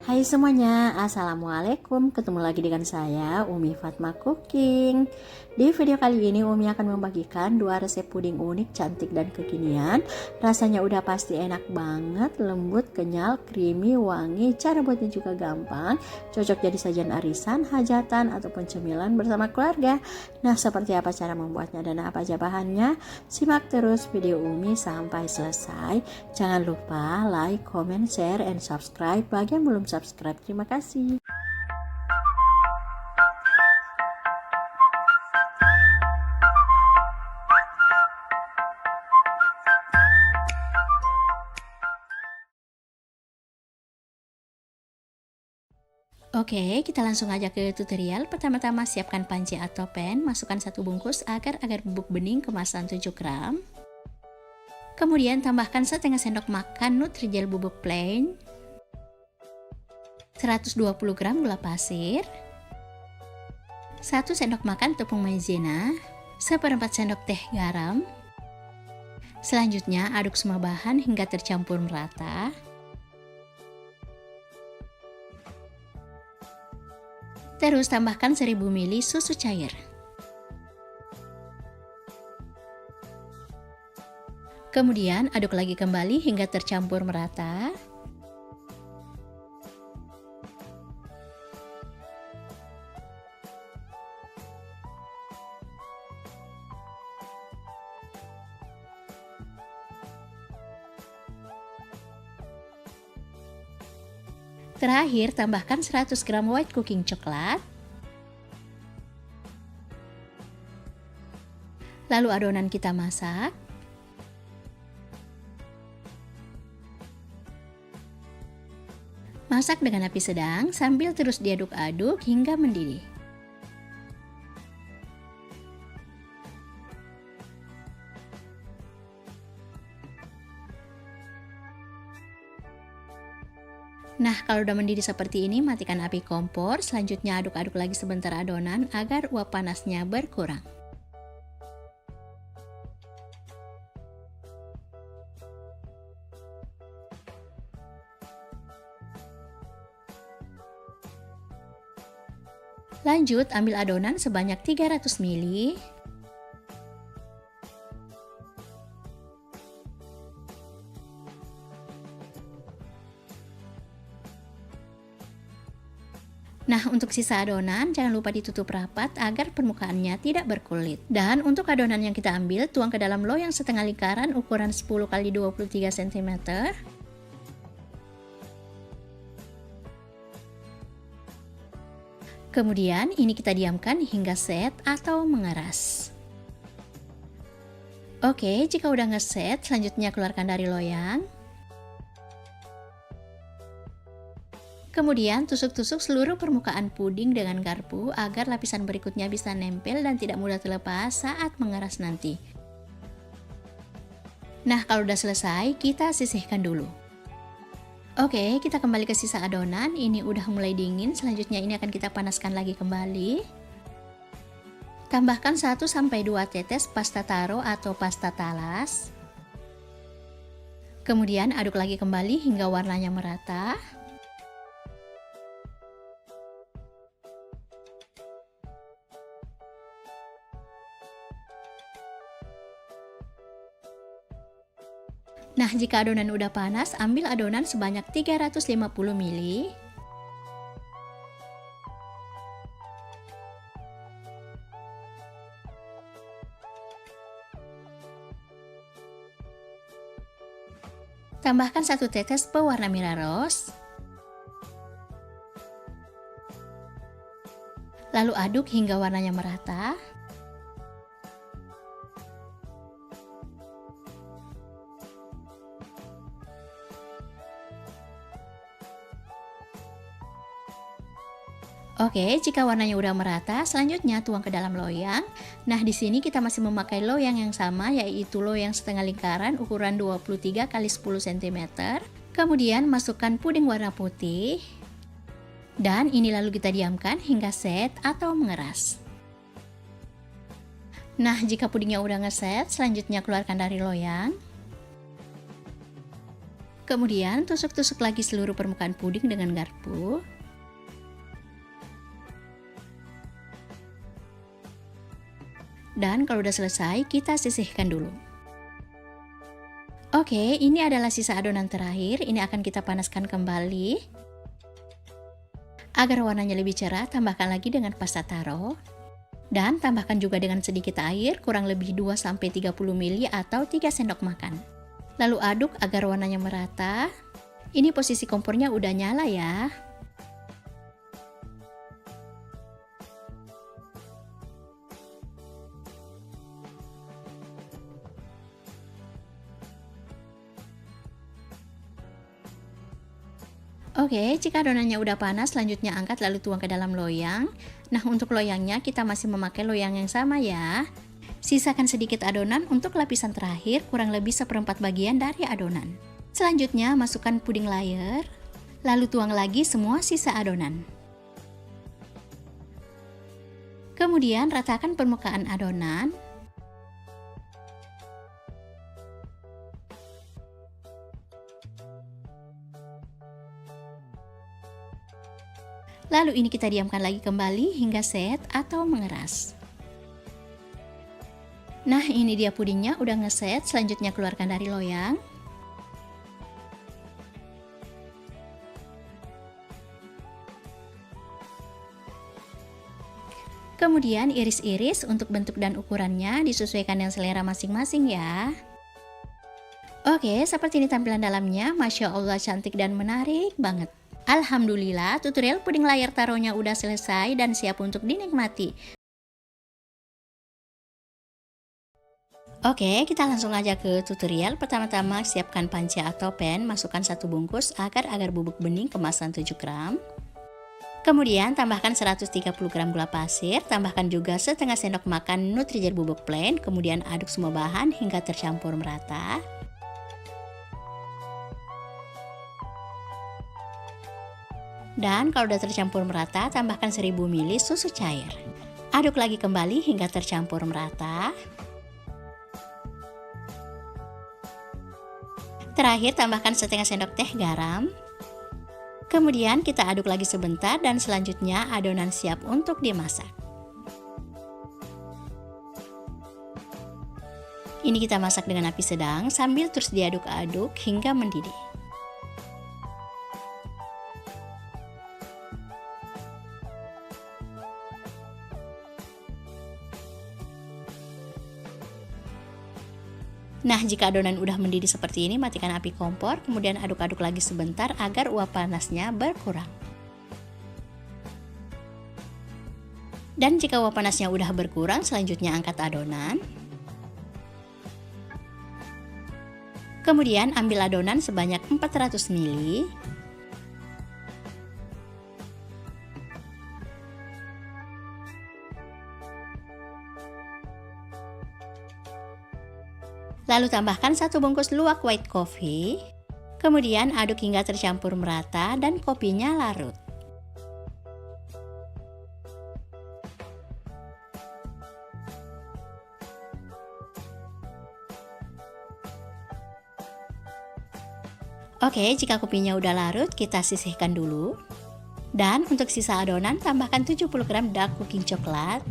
Hai semuanya, Assalamualaikum. Ketemu lagi dengan saya, Umi Fatma Cooking. Di video kali ini Umi akan membagikan 2 resep puding unik, cantik, dan kekinian. Rasanya udah pasti enak banget, lembut, kenyal, creamy, wangi. Cara buatnya juga gampang, cocok jadi sajian arisan, hajatan, ataupun cemilan bersama keluarga. Nah, seperti apa cara membuatnya dan apa aja bahannya? Simak terus video Umi sampai selesai. Jangan lupa like, comment, share, and subscribe bagi yang belum subscribe. Terima kasih. Oke, kita langsung aja ke tutorial. Pertama-tama siapkan panci atau pan, masukkan 1 bungkus agar-agar bubuk bening kemasan 7 gram. Kemudian tambahkan setengah sendok makan Nutrijel bubuk plain, 120 gram gula pasir, 1 sendok makan tepung maizena, 1/4 sendok teh garam. Selanjutnya aduk semua bahan hingga tercampur merata. Terus tambahkan 1000 ml susu cair. Kemudian aduk lagi kembali hingga tercampur merata. Terakhir, tambahkan 100 gram white cooking coklat. Lalu adonan kita masak. Masak dengan api sedang sambil terus diaduk-aduk hingga mendidih. Nah, kalau udah mendidih seperti ini, matikan api kompor. Selanjutnya aduk-aduk lagi sebentar adonan agar uap panasnya berkurang. Lanjut, ambil adonan sebanyak 300 ml. Nah, untuk sisa adonan, jangan lupa ditutup rapat agar permukaannya tidak berkulit. Dan untuk adonan yang kita ambil, tuang ke dalam loyang setengah lingkaran ukuran 10 x 23 cm. Kemudian ini kita diamkan hingga set atau mengeras. Oke, jika udah ngeset, selanjutnya keluarkan dari loyang. Kemudian tusuk-tusuk seluruh permukaan puding dengan garpu agar lapisan berikutnya bisa nempel dan tidak mudah terlepas saat mengeras nanti. Nah, kalau udah selesai, kita sisihkan dulu. Oke, kita kembali ke sisa adonan. Ini udah mulai dingin. Selanjutnya ini akan kita panaskan lagi kembali. Tambahkan 1-2 tetes pasta taro atau pasta talas. Kemudian aduk lagi kembali hingga warnanya merata. Nah, jika adonan udah panas, ambil adonan sebanyak 350 ml. Tambahkan 1 tetes pewarna merah rose. Lalu aduk hingga warnanya merata. Oke, jika warnanya udah merata, selanjutnya tuang ke dalam loyang. Nah, di sini kita masih memakai loyang yang sama, yaitu loyang setengah lingkaran ukuran 23 x 10 cm. Kemudian masukkan puding warna putih. Dan ini lalu kita diamkan hingga set atau mengeras. Nah, jika pudingnya udah ngeset, selanjutnya keluarkan dari loyang. Kemudian tusuk-tusuk lagi seluruh permukaan puding dengan garpu. Dan kalau udah selesai, kita sisihkan dulu. Oke, ini adalah sisa adonan terakhir. Ini akan kita panaskan kembali. Agar warnanya lebih cerah, tambahkan lagi dengan pasta taro. Dan tambahkan juga dengan sedikit air, kurang lebih 2-30 ml atau 3 sendok makan. Lalu aduk agar warnanya merata. Ini posisi kompornya udah nyala ya. Oke, jika adonannya udah panas, selanjutnya angkat lalu tuang ke dalam loyang. Nah, untuk loyangnya kita masih memakai loyang yang sama ya. Sisakan sedikit adonan untuk lapisan terakhir, kurang lebih 1/4 bagian dari adonan. Selanjutnya, masukkan puding layer. Lalu tuang lagi semua sisa adonan. Kemudian ratakan permukaan adonan. Lalu ini kita diamkan lagi kembali hingga set atau mengeras. Nah, ini dia pudingnya udah ngeset. Selanjutnya keluarkan dari loyang. Kemudian iris-iris untuk bentuk dan ukurannya disesuaikan dengan selera masing-masing ya. Oke, seperti ini tampilan dalamnya. Masya Allah, cantik dan menarik banget. Alhamdulillah, tutorial puding layar taronya udah selesai dan siap untuk dinikmati. Oke, kita langsung aja ke tutorial. Pertama-tama siapkan panci atau pan, masukkan 1 bungkus agar bubuk bening kemasan 7 gram. Kemudian tambahkan 130 gram gula pasir, tambahkan juga setengah sendok makan Nutrijer bubuk plain, kemudian aduk semua bahan hingga tercampur merata. Dan kalau udah tercampur merata, tambahkan 1000 ml susu cair. Aduk lagi kembali hingga tercampur merata. Terakhir tambahkan setengah sendok teh garam. Kemudian kita aduk lagi sebentar dan selanjutnya adonan siap untuk dimasak. Ini kita masak dengan api sedang sambil terus diaduk-aduk hingga mendidih. Nah, jika adonan udah mendidih seperti ini, matikan api kompor, kemudian aduk-aduk lagi sebentar agar uap panasnya berkurang. Dan jika uap panasnya udah berkurang, selanjutnya angkat adonan. Kemudian ambil adonan sebanyak 400 ml. Lalu tambahkan 1 bungkus luwak white coffee. Kemudian aduk hingga tercampur merata dan kopinya larut. Oke, jika kopinya udah larut, kita sisihkan dulu. Dan untuk sisa adonan, tambahkan 70 gram dark cooking coklat.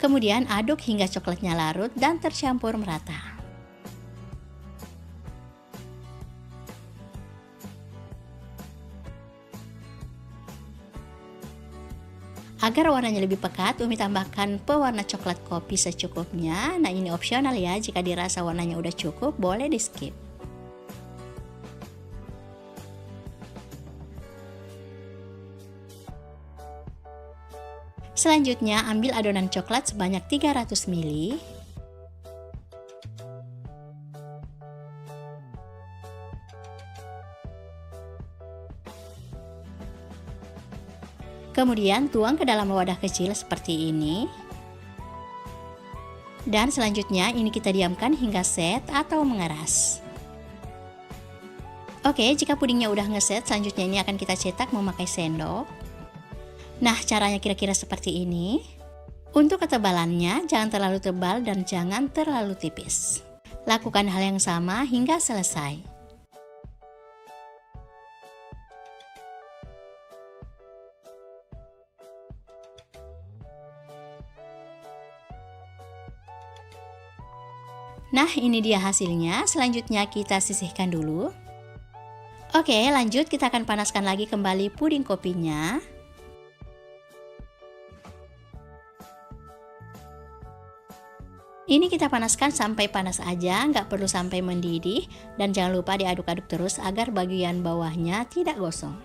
Kemudian aduk hingga coklatnya larut dan tercampur merata. Agar warnanya lebih pekat, Umi tambahkan pewarna coklat kopi secukupnya. Nah, ini opsional ya, jika dirasa warnanya udah cukup, boleh di skip. Selanjutnya, ambil adonan coklat sebanyak 300 ml. Kemudian tuang ke dalam wadah kecil seperti ini. Dan selanjutnya ini kita diamkan hingga set atau mengeras. Oke, jika pudingnya udah ngeset, selanjutnya ini akan kita cetak memakai sendok. Nah, caranya kira-kira seperti ini. Untuk ketebalannya, jangan terlalu tebal dan jangan terlalu tipis. Lakukan hal yang sama hingga selesai. Nah, ini dia hasilnya. Selanjutnya kita sisihkan dulu. Oke, lanjut kita akan panaskan lagi kembali puding kopinya. Ini kita panaskan sampai panas aja, nggak perlu sampai mendidih. Dan jangan lupa diaduk-aduk terus agar bagian bawahnya tidak gosong.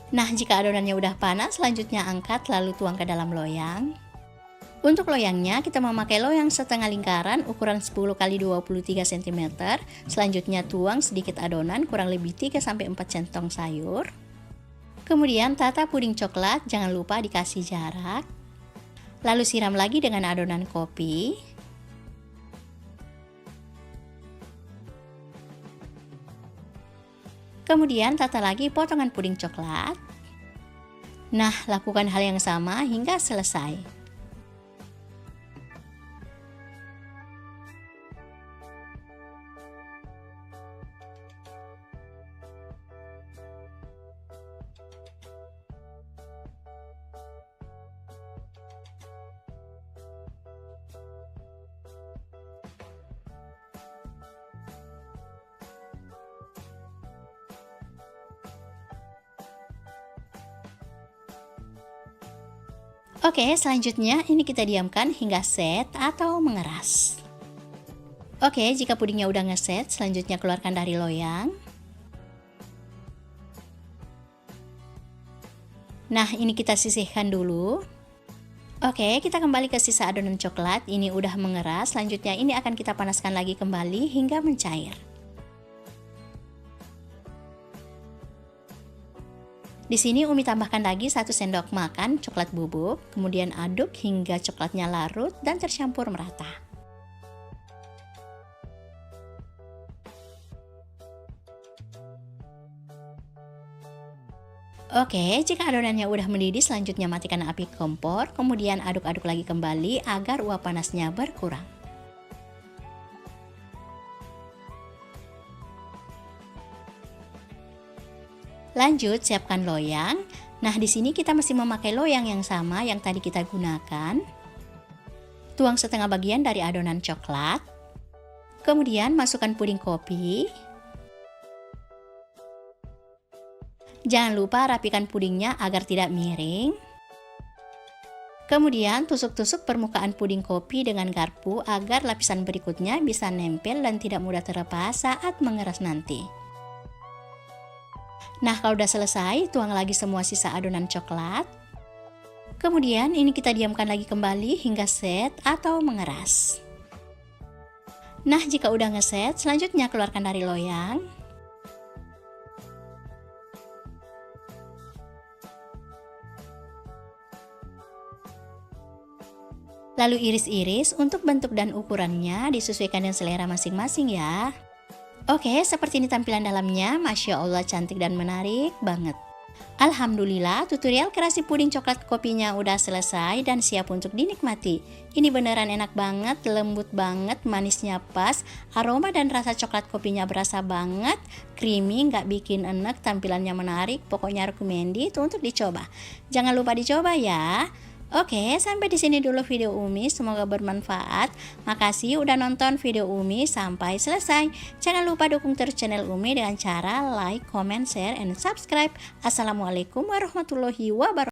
Nah, jika adonannya udah panas, selanjutnya angkat lalu tuang ke dalam loyang. Untuk loyangnya, kita memakai loyang setengah lingkaran ukuran 10 x 23 cm. Selanjutnya tuang sedikit adonan kurang lebih 3-4 centong sayur. Kemudian tata puding coklat, jangan lupa dikasih jarak. Lalu siram lagi dengan adonan kopi. Kemudian tata lagi potongan puding coklat. Nah, lakukan hal yang sama hingga selesai. Oke, selanjutnya ini kita diamkan hingga set atau mengeras. Oke, jika pudingnya udah ngeset, selanjutnya keluarkan dari loyang. Nah, ini kita sisihkan dulu. Oke, kita kembali ke sisa adonan coklat. Ini udah mengeras, selanjutnya ini akan kita panaskan lagi kembali hingga mencair. Di sini Umi tambahkan lagi 1 sendok makan coklat bubuk, kemudian aduk hingga coklatnya larut dan tercampur merata. Oke, jika adonannya udah mendidih, selanjutnya matikan api kompor, kemudian aduk-aduk lagi kembali agar uap panasnya berkurang. Lanjut, siapkan loyang. Nah, di sini kita masih memakai loyang yang sama yang tadi kita gunakan. Tuang setengah bagian dari adonan coklat. Kemudian masukkan puding kopi. Jangan lupa rapikan pudingnya agar tidak miring. Kemudian tusuk-tusuk permukaan puding kopi dengan garpu agar lapisan berikutnya bisa nempel dan tidak mudah terlepas saat mengeras nanti. Nah, kalau udah selesai, tuang lagi semua sisa adonan coklat. Kemudian ini kita diamkan lagi kembali hingga set atau mengeras. Nah, jika udah ngeset, selanjutnya keluarkan dari loyang. Lalu iris-iris, untuk bentuk dan ukurannya disesuaikan dengan selera masing-masing ya. Oke, seperti ini tampilan dalamnya. Masya Allah, cantik dan menarik banget. Alhamdulillah, tutorial kreasi puding coklat kopinya udah selesai dan siap untuk dinikmati. Ini beneran enak banget, lembut banget, manisnya pas, aroma dan rasa coklat kopinya berasa banget, creamy, nggak bikin enek, tampilannya menarik, pokoknya recommended untuk dicoba. Jangan lupa dicoba ya. Oke, sampai di sini dulu video Umi, semoga bermanfaat. Makasih udah nonton video Umi sampai selesai. Jangan lupa dukung terus channel Umi dengan cara like, comment, share, and subscribe. Assalamualaikum warahmatullahi wabarakatuh.